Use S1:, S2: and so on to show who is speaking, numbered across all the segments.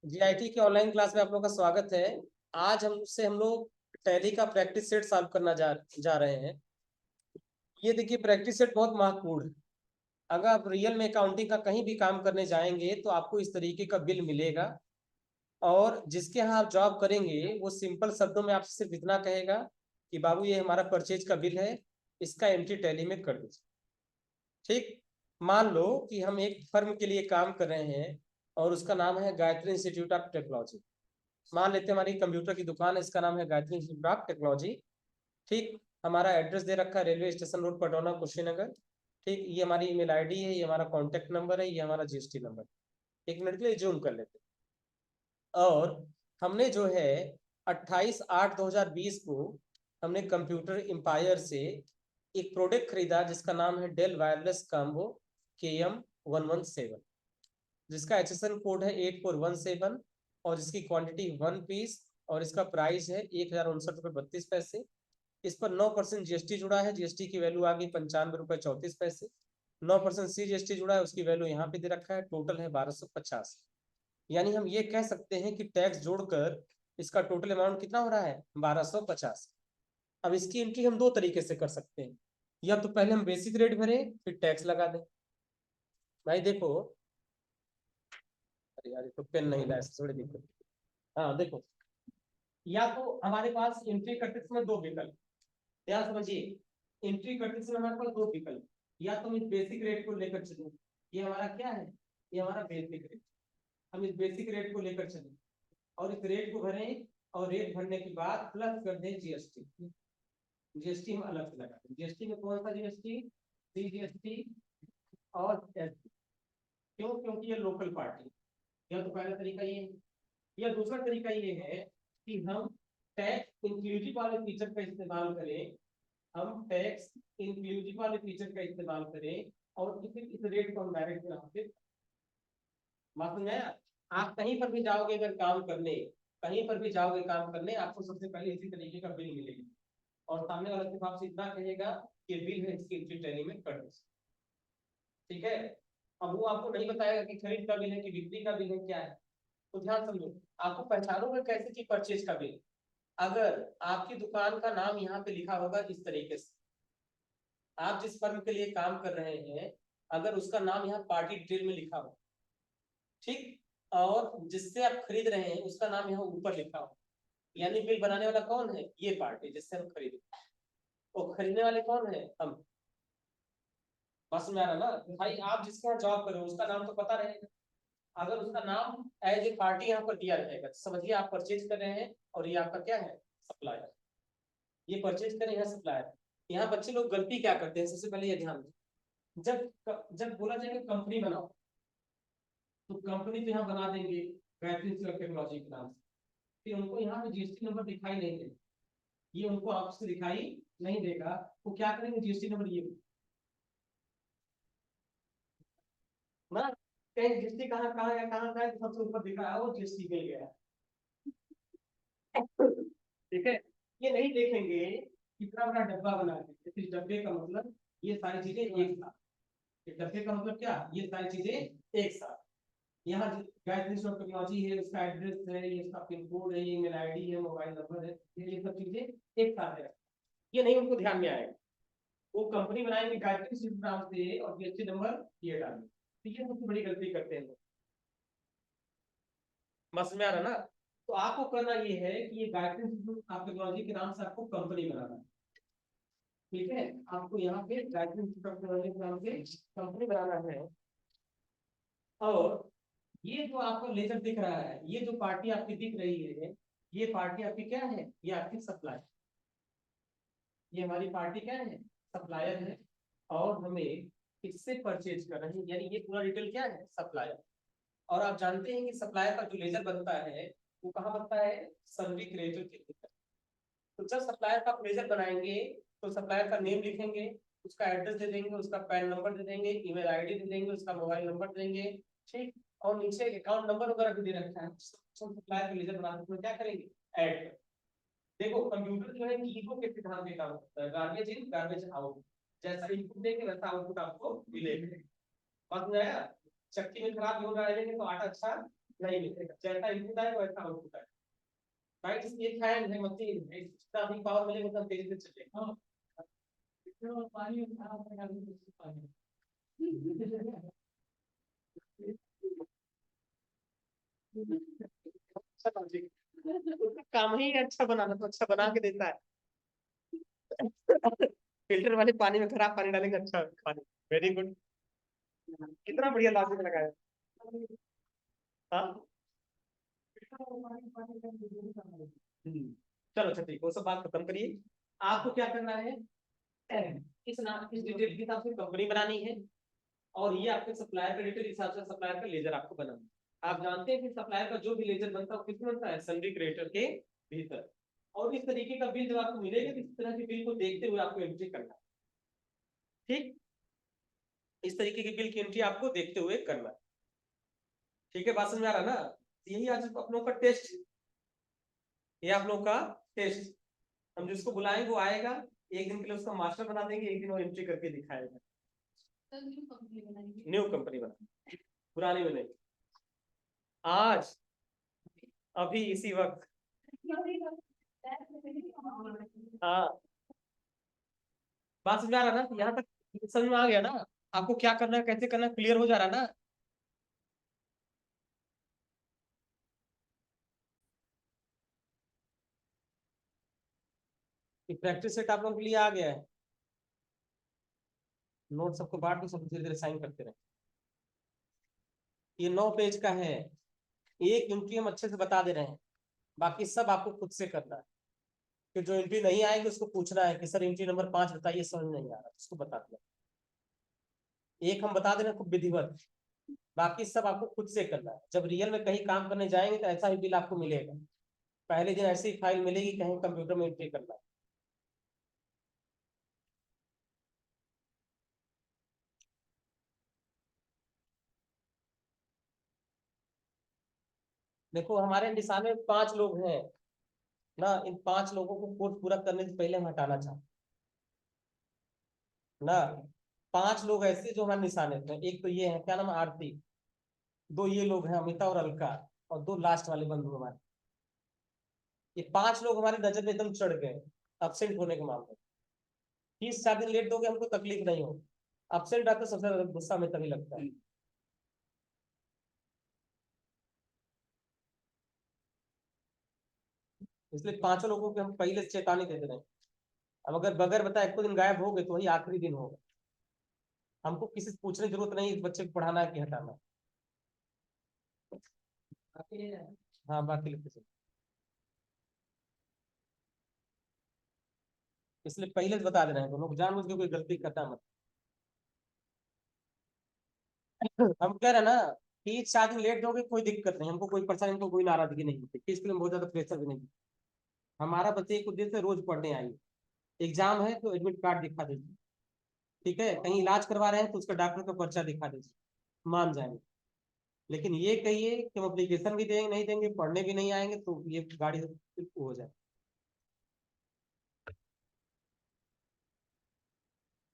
S1: GIT की online class में आप लोग का स्वागत है। आज हम लोग टैली का प्रैक्टिस सेट सॉल्व करना जा रहे हैं। ये देखिए, प्रैक्टिस सेट बहुत महत्वपूर्ण है। अगर आप रियल में अकाउंटिंग का कहीं भी काम करने जाएंगे तो आपको इस तरीके का बिल मिलेगा, और जिसके यहाँ आप जॉब करेंगे वो सिंपल शब्दों में आपसे सिर्फ इतना कहेगा कि बाबू ये हमारा परचेज का बिल है, इसका एंट्री टैली में कर दीजिए। ठीक। मान लो कि हम एक फर्म के लिए काम कर रहे हैं और उसका नाम है गायत्री इंस्टीट्यूट ऑफ टेक्नोलॉजी। मान लेते हैं हमारी कंप्यूटर की दुकान है, इसका नाम है गायत्री इंस्टीट्यूट ऑफ टेक्नोलॉजी। ठीक। हमारा एड्रेस दे रखा है रेलवे स्टेशन रोड, पटौना, कुशीनगर। ठीक। ये हमारी ईमेल आईडी है, ये हमारा कॉन्टैक्ट नंबर है, ये हमारा जीएसटी नंबर। एक मिनट के लिए जूम कर लेते हैं। और हमने जो है 28/8/2020 को हमने कंप्यूटर एम्पायर से एक प्रोडक्ट खरीदा जिसका नाम है डेल वायरलेस कॉम्बो KM117, जिसका HSN कोड है 8417, और जिसकी क्वांटिटी 1 पीस, और इसका प्राइस है 1069 रुपये 32 पैसे। इस पर 9% जीएसटी जुड़ा है, जीएसटी की वैल्यू आ गई 95 रुपये 34 पैसे। 9% CGST जुड़ा है, उसकी वैल्यू यहाँ पे दे रखा है, टोटल है 1250। यानी हम ये कह सकते हैं कि टैक्स जोड़कर इसका टोटल अमाउंट कितना हो रहा है, 1250। अब इसकी एंट्री हम दो तरीके से कर सकते हैं। या तो पहले हम बेसिक रेट भरें फिर टैक्स लगा दें। भाई देखो, अरे यार ये तो पेन नहीं लाया, थोड़ी दिक्कत। हाँ देखो, या तो हमारे पास एंट्री करते समय दो विकल्प, ध्यान समझिए। एंट्री करते समय हमारे पास दो विकल्प, या तो हम इस बेसिक रेट को लेकर चलें। ये हमारा क्या है, ये हमारा बेसिक रेट। हम इस बेसिक रेट को लेकर चलें और इस रेट को भरें, और रेट भरने के बाद प्लस कर दें जीएसटी। जीएसटी हम अलग से लगा दें। जीएसटी में कौन सा जीएसटी, CGST और ST। क्यों? क्योंकि ये लोकल पार्टी। यह तो पहला तरीका ये है। या दूसरा तरीका ये है कि हम टैक्स इंक्लूसिव वाले फीचर का इस्तेमाल करें। हम टैक्स इंक्लूसिव वाले फीचर का इस्तेमाल करें और इस रेट को हम डायरेक्ट यहाँ पे। बात समझ आया? आप कहीं पर भी जाओगे अगर काम करने, कहीं पर भी जाओगे काम करने, आपको सबसे पहले इसी तरीके का बिल मिलेगा, और सामने वाला सिर्फ आपसे इतना कहेगा कि बिल है, इसकी एंट्री टैली में कर दो। ठीक है। अब वो आपको नहीं बताएगा कि खरीद का बिल है कि बिक्री का बिल है, क्या है। तो ध्यान समझो, आपको पहचानोगे कैसे कि परचेज का बिल। अगर आपकी दुकान का नाम यहाँ पे लिखा होगा इस तरीके से, आप जिस फर्म के लिए काम कर रहे हैं, अगर उसका नाम यहाँ पार्टी डिटेल में लिखा हो, ठीक, और जिससे आप खरीद रहे हैं उसका नाम यहाँ ऊपर लिखा हो, यानी बिल बनाने वाला कौन है, ये पार्टी जिससे हम खरीदे, और खरीदने वाले कौन है, हम। बस में आ रहा ना। तो भाई आप जिसके यहाँ जॉब कर रहे हो उसका नाम तो पता रहेगा। अगर उसका नाम एज ए पार्टी यहाँ पर दिया रहेगा तो समझिए आप परचेज कर रहे हैं, और ये आपका क्या है, सप्लायर। ये परचेज करें, यहाँ सप्लायर। यहाँ बच्चे लोग गलती क्या करते हैं, सबसे पहले ये ध्यान दें। जब बोला जाएगा कंपनी बनाओ, तो कंपनी तो यहाँ बना देंगे गायत्री टेक्नोलॉजी के नाम से। फिर उनको यहाँ पे जीएसटी नंबर दिखाई नहीं देगा, ये उनको आपसे दिखाई नहीं देगा। वो क्या करेंगे, जीएसटी नंबर ये ना, कहीं जीएसटी कहाँ कहाँ है, कहाँ का है, तो सबसे ऊपर दिखा है वो जीएसटी मिल गया। ठीक है। ये नहीं देखेंगे कितना बड़ा डब्बा बना के, इस डब्बे का मतलब ये सारी चीजें एक साथ। ये डब्बे का मतलब क्या, ये सारी चीजें एक साथ। यहाँ गायत्री टेक्नोलॉजी है, उसका एड्रेस है, ये इसका पिन कोड है, ये ईमेल आईडी है, मोबाइल नंबर है, ये सब चीजें एक साथ है। ये नहीं उनको ध्यान में आएगा। वो कंपनी बनाएंगे गायत्री नाम से और जीएसटी नंबर ये डालेंगे। ठीक है, सबसे बड़ी गलती करते हैं लोग। समझ में आ रहा ना। तो आपको करना ये है कि ये गायत्री टेक्नोलॉजी के नाम से आपको कंपनी बनाना है। ठीक है, आपको यहाँ पे गायत्री टेक्नोलॉजी के नाम से कंपनी बनाना है। और ये जो आपको लेजर दिख रहा है, ये जो पार्टी आपकी दिख रही है, ये पार्टी आपकी क्या है, ये आपकी सप्लाई। ये हमारी पार्टी क्या है, सप्लायर है। और हमें इससे परचेज कर रहे हैं, यानी ये पूरा डिटेल क्या है, सप्लायर। और आप जानते हैं कि सप्लायर का जो लेजर बनता है वो कहाँ बनता है, सर्वी क्रिएटर के भीतर। तो जब सप्लायर का आप लेजर बनाएंगे तो सप्लायर का नेम लिखेंगे, उसका एड्रेस दे देंगे, उसका पैन नंबर दे देंगे, ईमेल आईडी दे देंगे, उसका मोबाइल नंबर दे देंगे। ठीक। और नीचे अकाउंट नंबर वगैरह भी दे रखा है। सप्लायर का लेजर बनाते समय क्या करेंगे, ऐड कर। देखो कंप्यूटर जो है कीबोर्ड के सिद्धांत पे काम करता है, गार्बेज इन गार्बेज आउट। जैसा इनपुट देंगे वैसा आउटपुट आपको मिलेगा। समझ में आया? चक्की में खराब हो डालेंगे तो आटा अच्छा नहीं मिलेगा, जैसा इनपुट आएगा वैसा आउटपुट आएगा। राइट, ये फैन है, मशीन है, जितना भी पावर मिलेगा उतना तेजी से चलेगा। हाँ, पानी अच्छा लॉजिक, काम ही अच्छा बनाना तो अच्छा बना के देता है। फिल्टर वाले पानी में खराब पानी डालेंगे अच्छा पानी। वेरी गुड, कितना बढ़िया लॉजिक लगाया। हाँ चलो अच्छा ठीक, वो सब बात खत्म करिए। आपको क्या करना है, इस डिटेल के हिसाब से कंपनी बनानी है, और ये आपके सप्लायर का डिटेल हिसाब से सप्लायर का लेजर आपको बनाना है। आप जानते हैं कि सप्लायर का जो भी लेजर बनता है किसमें बनता है, सन्ड्री क्रिएटर के भीतर। और इस तरीके का बिल जब आपको मिलेगा, इस तरह के बिल को देखते हुए आपको एंट्री करना है। ठीक, इस तरीके के बिल की एंट्री आपको देखते हुए करना है। ठीक है, बात समझ में आ रहा ना। यही आज आप लोगों का टेस्ट, ये आप लोगों का टेस्ट, हम जिसको बुलाएंगे वो आएगा, एक दिन के लिए उसका मास्टर बना देंगे, एक दिन वो एंट्री करके दिखाएगा। न्यू कंपनी बना, पुरानी में नहीं, आज अभी इसी वक्त। हाँ, बात समझ आ रहा ना, यहाँ तक समझ में आ गया ना। आपको क्या करना है, कैसे करना है, क्लियर हो जा रहा ना। प्रैक्टिस सेट आप लोगों के लिए आ गया है। नोट सबको बांट दो, सब धीरे धीरे साइन करते रहे। ये 9 पेज का है, एक एंट्री हम अच्छे से बता दे रहे हैं, बाकी सब आपको खुद से करना है। कि जो एंट्री नहीं आएगी उसको पूछना है कि सर एंट्री नंबर 5 बताइए, समझ नहीं आ रहा, उसको बता दिया। एक हम बता दे रहे हैं खूब विधिवत, बाकी सब आपको खुद से करना है। जब रियल में कहीं काम करने जाएंगे तो ऐसा ही बिल आपको मिलेगा, पहले दिन ऐसी फाइल मिलेगी कहीं कंप्यूटर में एंट्री करना है। देखो हमारे निशान में 5 लोग हैं ना, इन 5 लोगों को कोर्स पूरा करने से पहले हम हटाना चाहते ना। 5 लोग ऐसे जो हमारे निशाने थे, एक तो ये है, क्या नाम है, आरती। 2 ये लोग हैं, अमिता और अलका। और 2 लास्ट वाले बंधु हमारे। ये 5 लोग हमारे नजर में एकदम चढ़ गए अब्सेंट होने के मामले में। 30 4 दिन लेट दोगे हमको तकलीफ नहीं हो, अब्सेंट आते सबसे ज्यादा गुस्सा में तभी लगता है। इसलिए 5 लोगों को हम पहले से चेतावनी दे दे रहे हैं। अब अगर बगैर बताए एक दिन गायब हो गए तो वही आखिरी दिन होगा। हमको किसी से पूछने की जरूरत नहीं इस बच्चे को पढ़ाना है कि हटाना है। हाँ बाकी लिखते चलो, इसलिए पहले से बता दे रहे हैं, तो लोग जानबूझ के कोई गलती करना मत। हम कह रहे हैं ना, 30 4 दिन लेट दोगे कोई दिक्कत नहीं, हमको कोई परेशानी, हमको कोई नाराजगी नहीं होती, इसके लिए बहुत ज्यादा प्रेशर भी नहीं। हमारा बच्चे एक उद्देश्य से रोज पढ़ने आइए, एग्जाम है तो एडमिट कार्ड दिखा दीजिए, ठीक है, कहीं इलाज करवा रहे हैं तो उसका डॉक्टर का पर्चा दिखा दीजिए, मान जाएंगे। लेकिन ये कहिए कि हम एप्लीकेशन भी देंगे नहीं देंगे, पढ़ने भी नहीं आएंगे, तो ये गाड़ी हो जाए।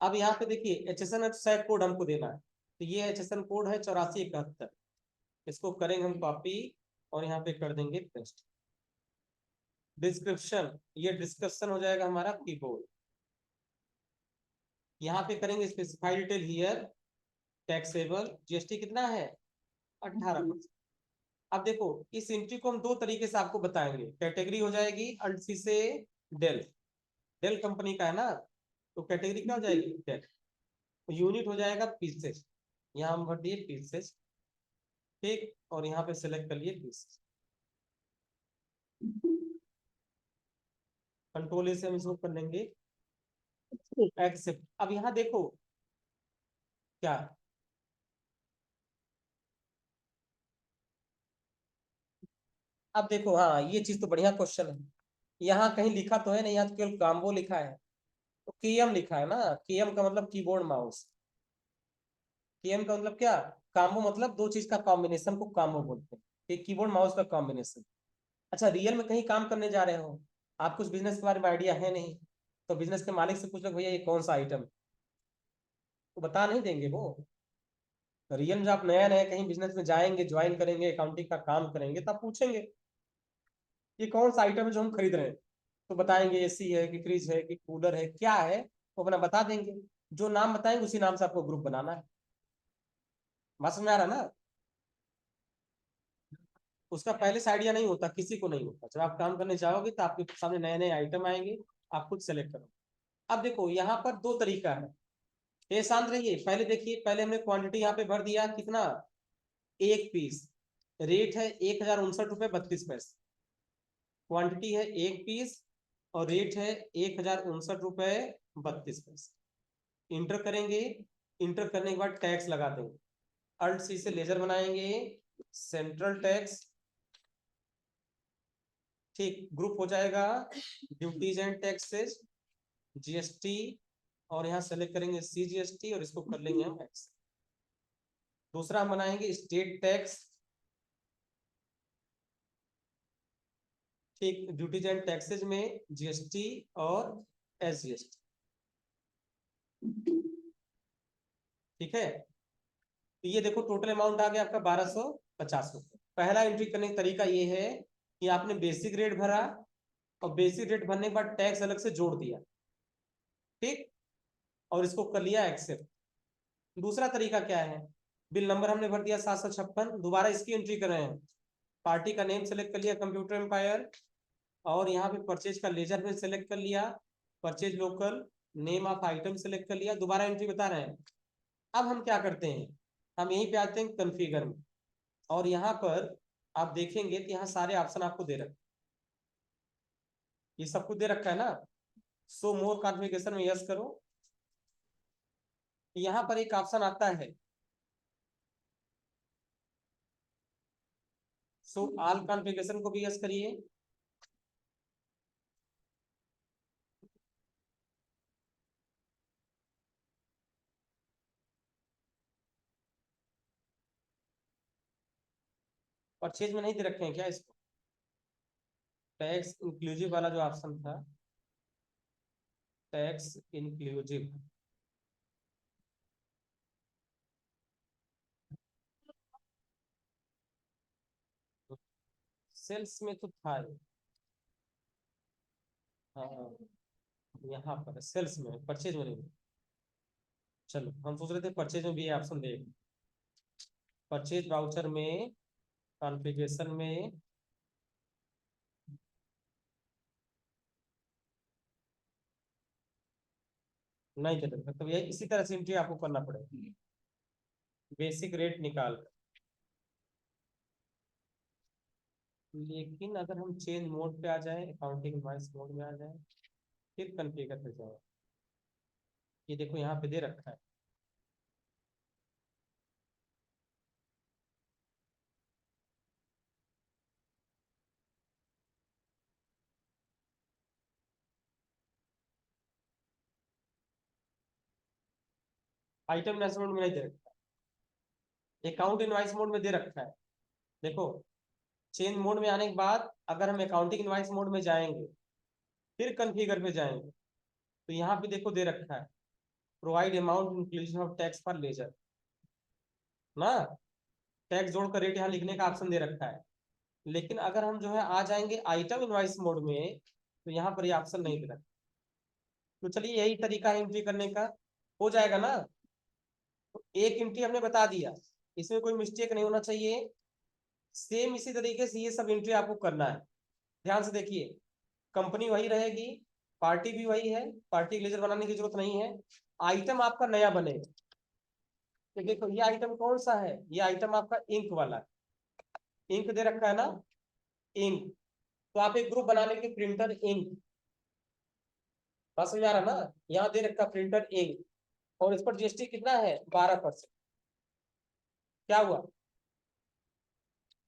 S1: अब यहाँ पे देखिए HSN सैट कोड हमको देना है, तो ये HSN कोड है 8471। इसको करेंगे हम कॉपी, और यहाँ पे कर देंगे पेस्ट। डिस्क्रिप्शन, ये डिस्क्रिप्शन हो जाएगा हमारा कीबोर्ड। यहाँ पे करेंगे specify detail here, taxable GST कितना है, 18%। अब देखो इस एंट्री को हम 2 तरीके से आपको बताएंगे। कैटेगरी हो जाएगी अल्सी से डेल, डेल कंपनी का है ना, तो कैटेगरी क्या हो जाएगी, डेल। तो यूनिट हो जाएगा पीसेस, यहाँ हम भर दिए पीसेस, ठीक, और यहाँ पे सेलेक्ट कर लिए पीसेस। कंट्रोल ए से हम इसको कर लेंगे एक्सेप्ट। अब यहाँ देखो क्या, अब देखो, हाँ ये चीज तो बढ़िया क्वेश्चन है। यहाँ कहीं लिखा तो है नहीं, यहाँ तो केवल काम्बो लिखा है। तो केएम लिखा है ना, केएम का मतलब कीबोर्ड माउस। केएम का मतलब क्या, काम्बो मतलब 2 चीज का कॉम्बिनेशन को काम्बो बोलते हैं, एक कीबोर्ड माउस का कॉम्बिनेशन। अच्छा रियल में कहीं काम करने जा रहे हो, आप कुछ बिजनेस के बारे में आइडिया है नहीं, तो बिजनेस के मालिक से पूछ लो भैया ये कौन सा आइटम, तो बता नहीं देंगे वो। रियल में जब आप नया नया कहीं बिजनेस में जाएंगे, ज्वाइन करेंगे, अकाउंटिंग का काम करेंगे, तब पूछेंगे ये कौन सा आइटम है जो हम खरीद रहे हैं, तो बताएंगे एसी है कि फ्रिज है कि कूलर है, क्या है वो अपना बता देंगे। जो नाम बताएंगे उसी नाम से आपको ग्रुप बनाना है। बात समझ में आ रहा है ना? उसका पहले से आइडिया नहीं होता, किसी को नहीं होता। जब आप काम करने जाओगे तो आपके सामने नए नए आइटम आएंगे, आप खुद सेलेक्ट करो। अब देखो यहाँ पर दो तरीका है। ये शांत रहिए, पहले देखिए, पहले हमने क्वांटिटी यहाँ पे भर दिया कितना, 1 पीस। रेट है 1059 रुपये 32 पैसे। क्वांटिटी है 1 पीस और रेट है 1059 रुपये 32 पैसे। इंटर करेंगे, इंटर करने के बाद टैक्स लगा देंगे, अल्ट सी से लेजर बनाएंगे, सेंट्रल टैक्स, ठीक, ग्रुप हो जाएगा ड्यूटीज एंड टैक्सेस, जीएसटी, और यहाँ सेलेक्ट करेंगे सीजीएसटी और इसको कर लेंगे हम एक्स। दूसरा हम बनाएंगे स्टेट टैक्स, ठीक, ड्यूटीज एंड टैक्सेस में जीएसटी और एसजीएसटी, ठीक है। तो ये देखो टोटल अमाउंट आ गया आपका 1250 रुपये। पहला एंट्री करने का तरीका ये है कि आपने बेसिक रेट भरा और बेसिक रेट भरने के बाद टैक्स अलग से जोड़ दिया, ठीक, और इसको कर लिया एक्सेप्ट। दूसरा तरीका क्या है, बिल नंबर हमने भर दिया 756, दोबारा इसकी एंट्री कर रहे हैं, पार्टी का नेम सेलेक्ट कर लिया कंप्यूटर एम्पायर, और यहाँ पे परचेज का लेजर में सेलेक्ट कर लिया, purchase local, name of item select कर लिया, दोबारा एंट्री बता रहे हैं। अब हम क्या करते हैं, हम यहीं पे आते हैं कन्फिगर में, और यहाँ पर आप देखेंगे कि यहाँ सारे ऑप्शन आपको दे रखे, ये सब कुछ दे रखा है ना। सो मोर कॉन्फ़िगरेशन में यस करो, यहाँ पर एक ऑप्शन आता है सो ऑल कॉन्फ़िगरेशन को भी यस करिए। परचेज में नहीं दे रखे हैं क्या इसको, टैक्स इंक्लूसिव वाला जो ऑप्शन था, टैक्स इंक्लूसिव, सेल्स में तो था ये। हाँ, यहाँ पर सेल्स में, परचेज में नहीं। चलो हम सोच रहे थे परचेज में भी ये ऑप्शन दे, परचेज वाउचर में कॉन्फ़िगरेशन में, नहीं दे रखा, तो ये इसी तरह से एंट्री आपको करना पड़ेगा, बेसिक रेट निकाल कर। लेकिन अगर हम चेंज मोड पे आ जाए, अकाउंटिंग इनवॉइस मोड में आ जाए, फिर कॉन्फ़िगर पे जाए, ये देखो यहाँ पे दे रखा है, आइटम इनवॉइस मोड में नहीं दे रखा, अकाउंट इनवॉइस मोड में दे रखा है। देखो चेंज मोड में आने के बाद अगर हम अकाउंटिंग इनवॉइस मोड में जाएंगे, फिर कॉन्फ़िगर पे जाएंगे, तो यहाँ पे देखो दे रखा है provide amount inclusion of tax for ledger ना, टैक्स जोड़कर रेट यहाँ लिखने का ऑप्शन दे रखा है। लेकिन अगर हम जो है आ जाएंगे आइटम इनवॉइस मोड में, तो यहाँ पर ये ऑप्शन नहीं दे रखा। तो चलिए यही तरीका है एंट्री करने का, हो जाएगा ना। तो एक एंट्री हमने बता दिया, इसमें कोई मिस्टेक नहीं होना चाहिए। सेम इसी तरीके से ये सब एंट्री आपको करना है। ध्यान से देखिए, कंपनी वही रहेगी, पार्टी भी वही है, पार्टी लेजर बनाने की जरूरत नहीं है, आइटम आपका नया बनेगा। तो देखो ये आइटम कौन सा है, ये आइटम आपका इंक वाला है, इंक दे रखा है ना, इंक। तो आप एक ग्रुप बना लेंगे प्रिंटर इंक, बात समझ आ रहा ना, यहाँ दे रखा प्रिंटर इंक, और इस पर जीएसटी कितना है 12%। क्या हुआ,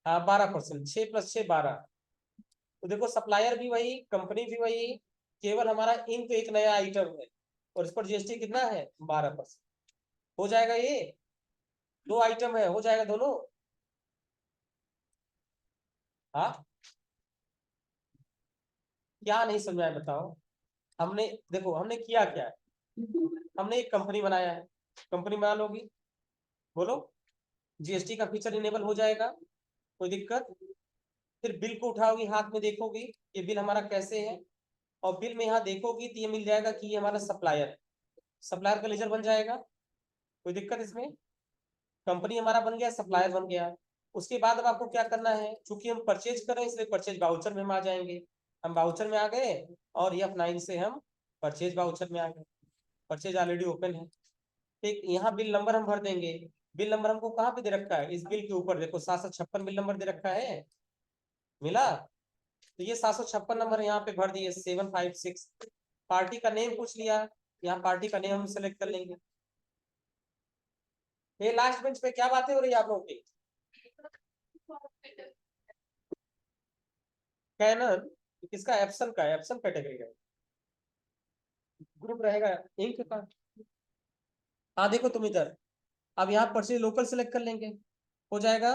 S1: हाँ 12%, 6 + 6 12। तो देखो सप्लायर भी वही, कंपनी भी वही, केवल हमारा इंक एक नया आइटम है, और इस पर जीएसटी कितना है 12%। हो जाएगा ये, दो आइटम है, हो जाएगा दोनों। हाँ, क्या नहीं समझ में आया बताओ। हमने देखो हमने किया क्या है, हमने एक कंपनी बनाया है, कंपनी बना लोगी, बोलो। जीएसटी का फीचर इनेबल हो जाएगा, कोई दिक्कत। फिर बिल को उठाओगी, हाथ में देखोगी ये बिल हमारा कैसे है, और बिल में यहाँ देखोगी तो ये मिल जाएगा कि ये हमारा सप्लायर, सप्लायर का लेजर बन जाएगा, कोई दिक्कत इसमें। कंपनी हमारा बन गया, सप्लायर बन गया। उसके बाद अब आपको क्या करना है, चूंकि हम परचेज कर रहे हैं इसलिए परचेज बाउचर में हम आ जाएंगे। हम बाउचर में आ गए और F9 से हम परचेज बाउचर में आ गए, परचेज ऑलरेडी ओपन है। ठीक, यहाँ बिल नंबर हम भर देंगे। बिल नंबर हमको कहाँ पे दे रखा है, इस बिल के ऊपर देखो 756 बिल नंबर दे रखा है, मिला। तो ये 756 नंबर यहाँ पे भर दिए 756। पार्टी का नेम पूछ लिया, यहाँ पार्टी का नेम हम सेलेक्ट कर लेंगे। ये लास्ट बेंच पे क्या बातें हो रही है आप लोगों की? कैनन किसका, एप्सन का, एप्सन कैटेगरी का ग्रुप रहेगा इंक का। हाँ देखो तुम इधर, अब यहाँ परचेज लोकल सेलेक्ट कर लेंगे, हो जाएगा।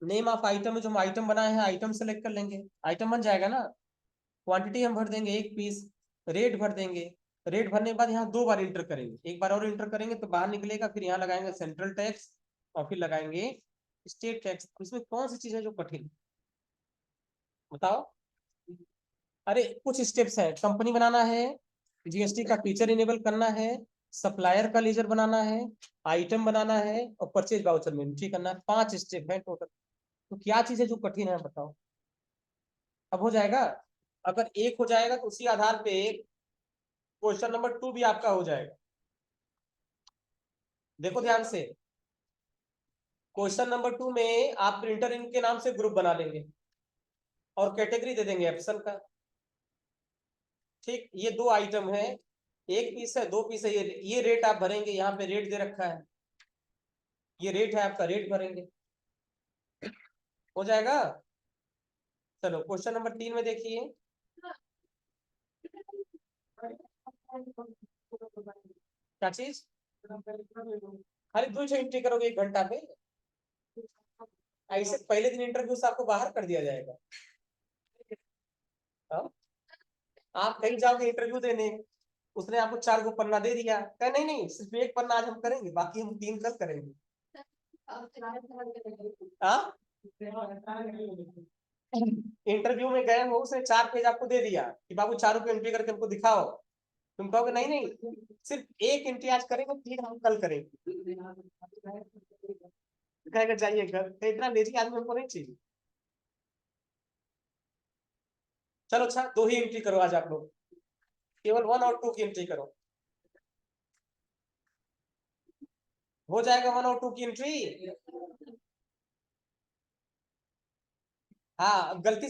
S1: नेम ऑफ आइटम में जो हम आइटम बनाए हैं आइटम सेलेक्ट कर लेंगे, आइटम बन जाएगा ना। क्वांटिटी हम भर देंगे 1 पीस, रेट भर देंगे। रेट भरने के बाद यहाँ 2 बार इंटर करेंगे, एक बार और इंटर करेंगे तो बाहर निकलेगा, फिर यहाँ लगाएंगे सेंट्रल टैक्स और फिर लगाएंगे स्टेट टैक्स। इसमें कौन सी चीज है जो कठिन, बताओ। अरे कुछ स्टेप्स है, कंपनी बनाना है, जीएसटी का फीचर इनेबल करना है, सप्लायर का लेजर बनाना है, आइटम बनाना है और परचेज वाउचर में एंट्री करना है। 5 स्टेप है टोटल। तो क्या चीज है जो कठिन है बताओ। अब हो जाएगा, अगर एक हो जाएगा तो उसी आधार पे क्वेश्चन नंबर 2 भी आपका हो जाएगा। देखो ध्यान से, क्वेश्चन नंबर 2 में आप प्रिंटर इनके नाम से ग्रुप बना लेंगे और कैटेगरी दे देंगे एप्सन का। ठीक, ये 2 आइटम है, 1 पीस है 2 पीस है, ये रेट आप भरेंगे, यहाँ पे रेट दे रखा है, ये रेट है आपका, रेट भरेंगे, हो जाएगा। चलो क्वेश्चन नंबर 3 में देखिए। क्या चीज, अरे 2 एंट्री करोगे 1 घंटा पे, ऐसे पहले दिन इंटरव्यू से आपको बाहर कर दिया जाएगा। हाँ? आप कहीं जाओगे इंटरव्यू देने, उसने आपको 4 गो पन्ना दे दिया, कहा नहीं नहीं सिर्फ 1 पन्ना आज हम करेंगे, बाकी हम 3 कल करेंगे। हाँ, इंटरव्यू में गए हो, उसने 4 पेज आपको दे दिया कि बाबू 4 पे एंट्री करके हमको दिखाओ, तुम कहोगे नहीं नहीं सिर्फ 1 एंट्री आज करेंगे, 3 हम कल करेंगे। कहेगा जाइए घर, तो इतना लेजी आदमी हमको नहीं चाहिए। चलो अच्छा 2 ही एंट्री करो आज आप लोग, केवल 1 और 2 की एंट्री करो, हो जाएगा 1 और 2 की एंट्री। हाँ, गलती से